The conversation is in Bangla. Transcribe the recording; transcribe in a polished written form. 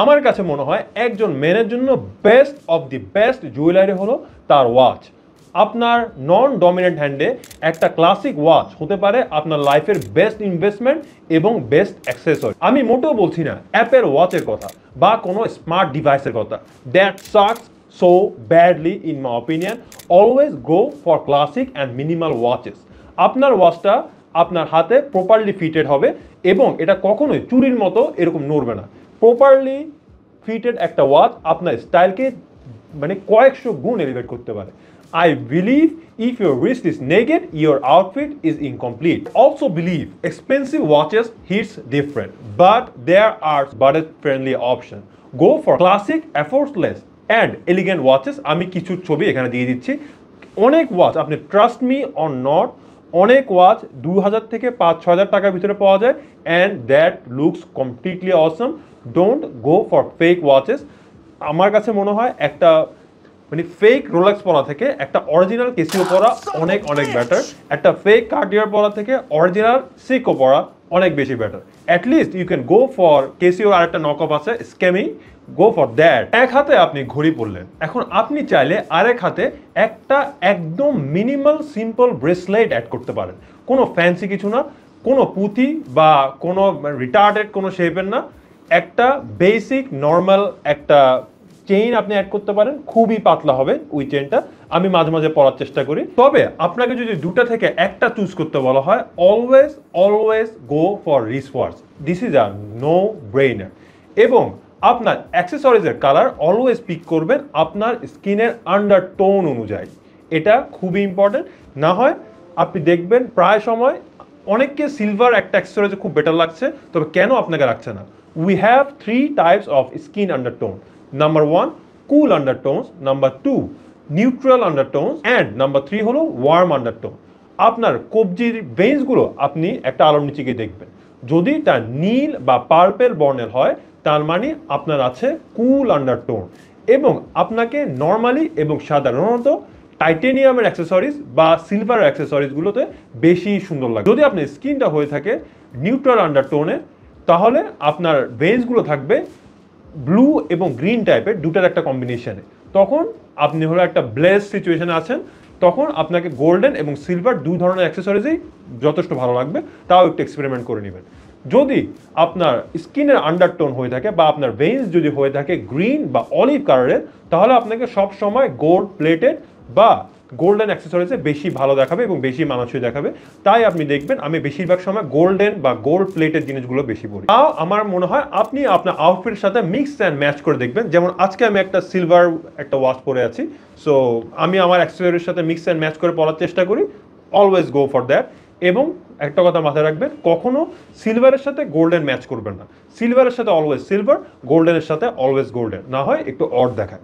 আমার কাছে মনে হয় একজন মেনের জন্য best of the best jewellery হলো তার ওয়াচ। আপনার নন ডমিনেন্ট হ্যান্ডে একটা ক্লাসিক ওয়াচ হতে পারে আপনার লাইফের বেস্ট ইনভেস্টমেন্ট এবং বেস্ট অ্যাক্সেসরি। আমি মোটেও বলছি না অ্যাপেল ওয়াচের কথা বা কোনো স্মার্ট ডিভাইসের কথা, that sucks so badly in my opinion. Always go for classic and minimal watches. আপনার ওয়াচটা আপনার হাতে প্রপারলি ফিটেড হবে এবং এটা কখনোই চুরির মতো এরকম নড়বে না। প্রপারলি ফিটেড একটা ওয়াচ আপনার স্টাইলকে মানে কয়েকশো গুণ এলিভেট করতে পারে। I believe if your wrist is naked, your outfit is incomplete. Also believe expensive watches hits different, but there are budget-friendly options. Go for classic, effortless, and elegant watches. আমি কিছু ছবি এখানে দিয়ে দিচ্ছি। অনেক ওয়াচ আপনি ট্রাস্ট মি অর নট, অনেক ওয়াচ 2000 থেকে 5-6000 টাকার ভিতরে পাওয়া যায় and that looks completely Assam. Don't go for fake watches. আমার কাছে মনে হয় একটা মানে ফেক রোলেক্স পরা থেকে একটা অরিজিনাল কেসিও পরা অনেক অনেক বেটার। একটা ফেক কার্ডিয়ার পরা থেকে অরিজিনাল সিকো পরা অনেক বেশি better. At least you can go for কেসিওর আরেকটা নক অফ আছে স্ক্যামি, গো ফর দ্যাট। এক হাতে আপনি ঘড়ি পরলেন, এখন আপনি চাইলে আরেক হাতে একটা একদম মিনিমাল সিম্পল ব্রেসলেট অ্যাড করতে পারেন। কোনো ফ্যান্সি কিছু না, কোনো পুঁথি বা কোনো রিটার্ডেড কোনো শেপের না, একটা বেসিক নর্মাল একটা চেইন আপনি অ্যাড করতে পারেন। খুবই পাতলা হবে ওই চেইনটা, আমি মাঝে মাঝে পরার চেষ্টা করি। তবে আপনাকে যদি দুটা থেকে একটা চুজ করতে বলা হয়, always always go for wrist watch. This is a no brainer. এবং আপনার অ্যাক্সেসরিজের কালার অলওয়েজ পিক করবেন আপনার স্কিনের আন্ডারটোন অনুযায়ী, এটা খুবই ইম্পর্টেন্ট। না হয় আপনি দেখবেন প্রায় সময় অনেককে সিলভার একটা অ্যাক্সেসরিজ খুব বেটার লাগছে, তবে কেন আপনাকে রাখছে না? We have 3 types of skin undertone. Number 1, cool undertones. Number 2, neutral undertones. And number 3 হলো warm undertone. আপনার কবজির ভেইন্সগুলো আপনি একটা আলোর নিচে গিয়ে দেখবেন, যদি তা নীল বা পার্পেল বর্ণের হয় তার মানে আপনার আছে কুল আন্ডারটোন। এবং আপনাকে নর্মালি এবং সাধারণত টাইটেনিয়ামের অ্যাক্সেসরিজ বা সিলভার অ্যাক্সেসরিজগুলোতে বেশি সুন্দর লাগে। যদি আপনার স্কিনটা হয়ে থাকে নিউট্রাল আন্ডারটোনে, তাহলে আপনার ভেইন্সগুলো থাকবে ব্লু এবং গ্রিন টাইপের দুটার একটা কম্বিনেশনে। তখন আপনি হলো একটা ব্লেস সিচুয়েশনে আছেন, তখন আপনাকে গোল্ডেন এবং সিলভার দুই ধরনের অ্যাক্সেসরিজই যথেষ্ট ভালো লাগবে। তাও একটু এক্সপেরিমেন্ট করে নেবেন। যদি আপনার স্কিনের আন্ডারটোন হয়ে থাকে বা আপনার ভেইন্স যদি হয়ে থাকে গ্রিন বা অলিভ কালারের, তাহলে আপনাকে সব সময় গোল্ড প্লেটেড বা গোল্ডেন অ্যাক্সেসরিজে বেশি ভালো দেখাবে এবং বেশি মানানসই দেখাবে। তাই আপনি দেখবেন আমি বেশিরভাগ সময় গোল্ডেন বা গোল্ড প্লেটেড জিনিসগুলো বেশি পরি। তাও আমার মনে হয় আপনি আপনার আউটফিটের সাথে মিক্স অ্যান্ড ম্যাচ করে দেখবেন। যেমন আজকে আমি একটা সিলভার একটা ওয়াচ পরে আছি, সো আমি আমার অ্যাক্সেসরির সাথে মিক্স অ্যান্ড ম্যাচ করে পরার চেষ্টা করি। Always go for that. এবং একটা কথা মাথায় রাখবেন, কখনো সিলভারের সাথে গোল্ডেন ম্যাচ করবেন না। সিলভারের সাথে অলওয়েজ সিলভার, গোল্ডেনের সাথে অলওয়েজ গোল্ডেন, না হয় একটু অড দেখায়।